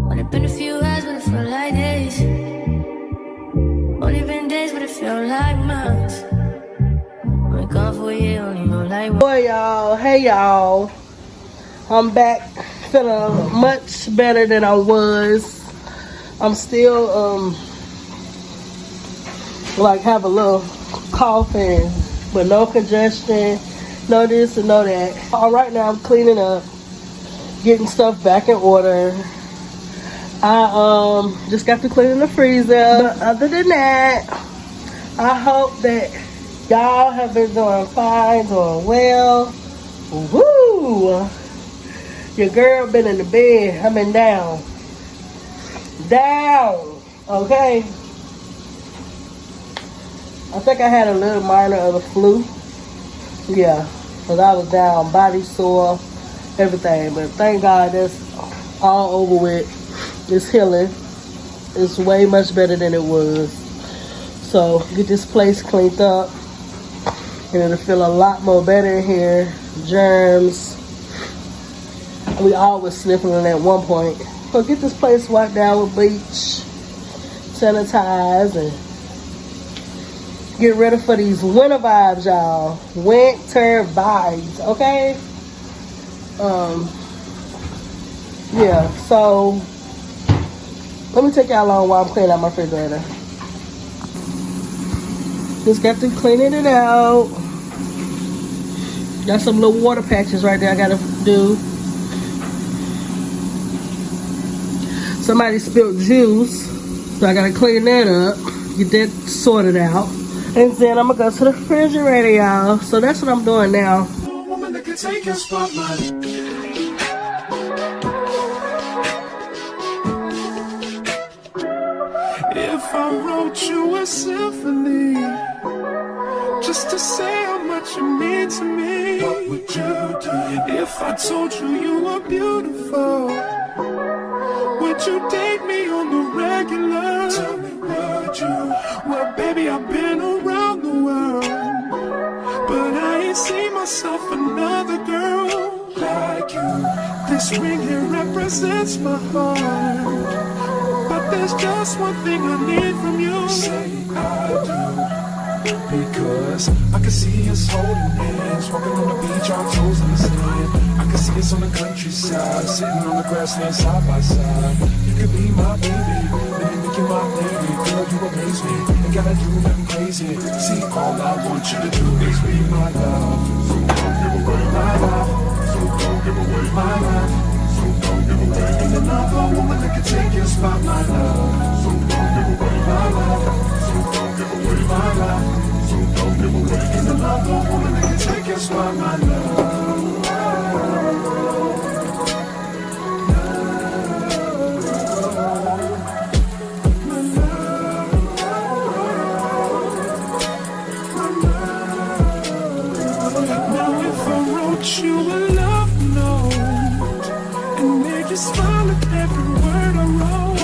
Only been a few hours, but it felt like days. Only been days, but it felt like months. Been gone for a year, only know like. Boy, y'all, hey y'all, I'm back, feeling much better than I was. I'm still like have a little coughing, but no congestion, no this and no that. All right, now I'm cleaning up, getting stuff back in order. I just got to clean the freezer. But other than that, I hope that y'all have been doing fine, doing well. Woo! Your girl been in the bed. I've been down. Okay? I think I had a little minor of the flu. Yeah, because I was down, body sore, everything. But thank God that's all over with. It's healing. It's way much better than it was. So get this place cleaned up. And it'll feel a lot more better in here. Germs. We always sniffling at one point. So get this place wiped down with bleach. Sanitize and get ready for these winter vibes, y'all. Winter vibes, okay? Yeah, so let me take y'all along while I'm cleaning out my refrigerator. Just got to cleaning it out. Got some little water patches right there I gotta do. Somebody spilled juice, so I gotta clean that up, get that sorted out. And then I'm gonna go to the refrigerator, y'all. So that's what I'm doing now. Woman that can take your spotlight. If I wrote you a symphony, just to say how much you mean to me, what would you do? If I told you you were beautiful, would you date me on the regular? Tell me, would you? Well, baby, I've been around the world, but I ain't seen myself another girl like you. This ring here represents my heart, but there's just one thing I need from you. Say I do. Because I can see us holding hands, walking on the beach, our toes in the sand. I can see us on the countryside, sitting on the grassland side by side. You could be my baby, let me make you my lady. Girl, you amaze me, ain't gotta do nothing crazy. See, all I want you to do is be my love. So don't give away my love. So don't give away my love. So don't give away. Ain't another woman that can take your spot, my love. So don't give away my love. So don't give away my love. So don't give away. Ain't another woman that can take your spot, my love. Now if I wrote you a love note and made you smile at every word I wrote,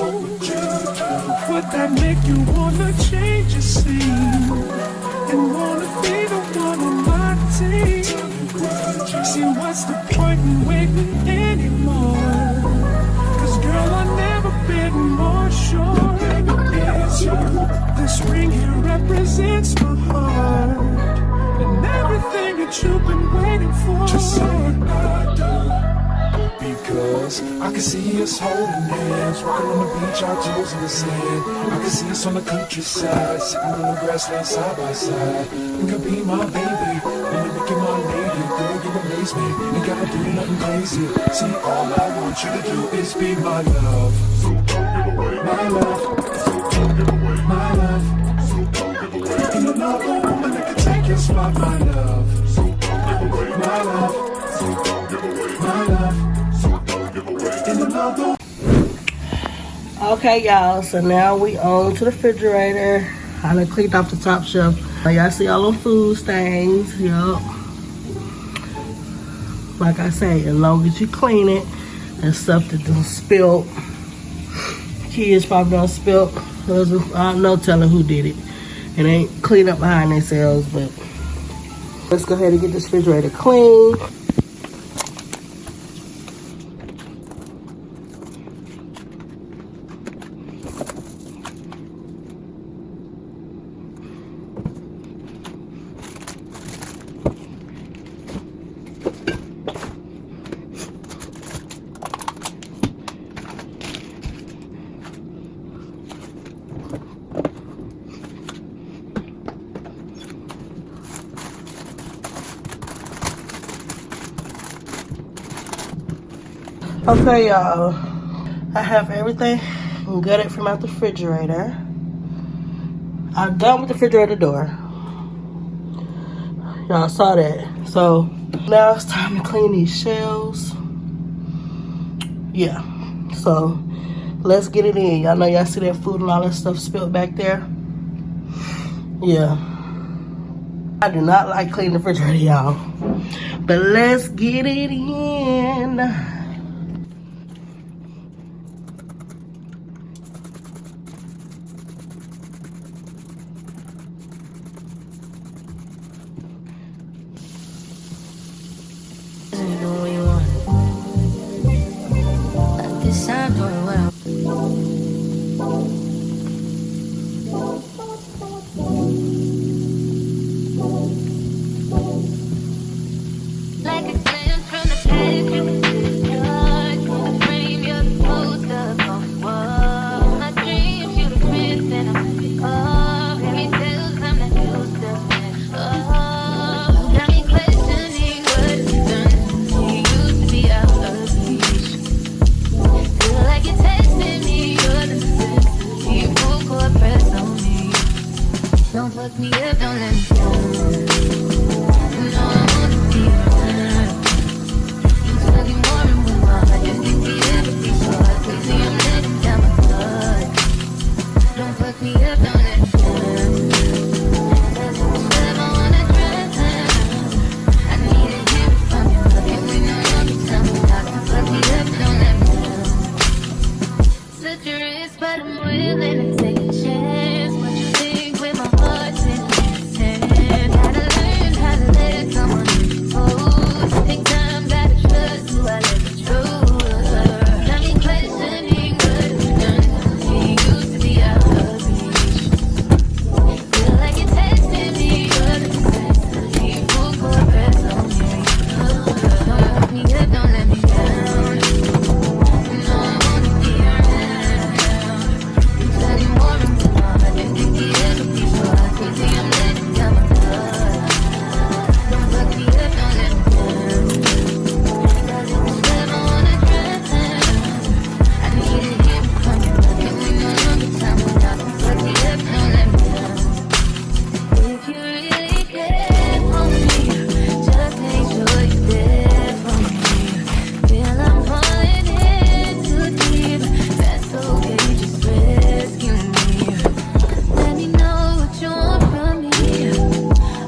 would that make you wanna change your scene and wanna be the one on my team? See, what's the point in waiting anymore? Cause girl, I've never been more sure. It's you. This ring here represents my heart and everything that you've been waiting for. Just say I do. Because I can see us holding hands, walking on the beach, our toes in the sand. I can see us on the countryside, sitting on the grassland side by side. You could be my baby, let me make you my lady. Girl, you amaze me, ain't gotta do nothing crazy. See, all I want you to do is be my love. So don't give away my love. So don't give away my love. So don't give away. Ain't another woman that can take your spot, my love. So don't give away my love. So don't give away my love. Okay, y'all, so now we on to the refrigerator. I done cleaned off the top shelf. Y'all see all them food stains, yup. Like I say, as long as you clean it, and stuff that done spilled. Kids probably done spilled. I'm no telling who did it. It ain't clean up behind themselves, but let's go ahead and get this refrigerator clean. Okay, y'all. I have everything gutted from out the refrigerator. I'm done with the refrigerator door. Y'all saw that. So now it's time to clean these shelves. Yeah. So let's get it in. Y'all know y'all see that food and all that stuff spilled back there? Yeah. I do not like cleaning the refrigerator, y'all. But let's get it in. This time doing well. Like a glance from the past, you can see the dark. In the frame, you're the poster on the wall. My dreams, you the prince, and I'm the car. Fairy tales, I'm not used to it. Oh, got me questioning what you've done to me. Used to be out of reach. Feel like you're testing me, you're the necessity. Full court press on me. Don't fuck me up, don't let me down. You know I wanna be around. You stuck in warm with my heart. Didn't think we ever be so hard. Crazy, I'm letting down my guard. Don't fuck me up, don't let me down. That's what you said, I wanna drown. I need to hear it from you. Looking we know you can tell me how. Don't fuck me up, don't let me down. Such a risk, but I'm willing to take a chance. What you think with my heart's in your hand? Gotta learn how to let someone impose. Take time, gotta trust who I let the truth. Got me questioning what you've done to me. Used to be out of reach. Feel like you're testing me, you're the necessity. Full court press on me. Don't fuck me up, don't let me down. You know I wanna be around. You studying more and more. I didn't think we ever be so hard. Crazy, I'm letting down my guard. Don't fuck me up, don't let me down. Cause if you said I wanna drown, I need to hear it from you. Looking we know you can tell me now. Don't fuck me up, don't let me down. If you really care for me, just make sure you're there for me. Feel I'm falling in too deep. That's okay, just rescue me. Let me know what you want from me.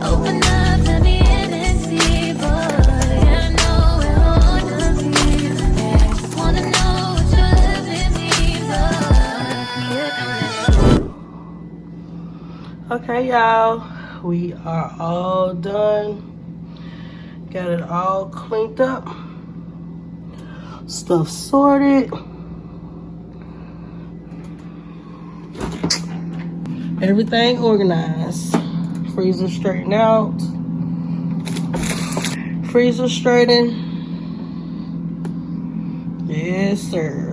Open up, let me in and see, boy. I know where I wanna be. Just wanna know what your loving means. Oh, don't let me Okay, y'all. We are all done. Got it all cleaned up. Stuff sorted. Everything organized. Freezer straightened out. Freezer straightened. Yes, sir.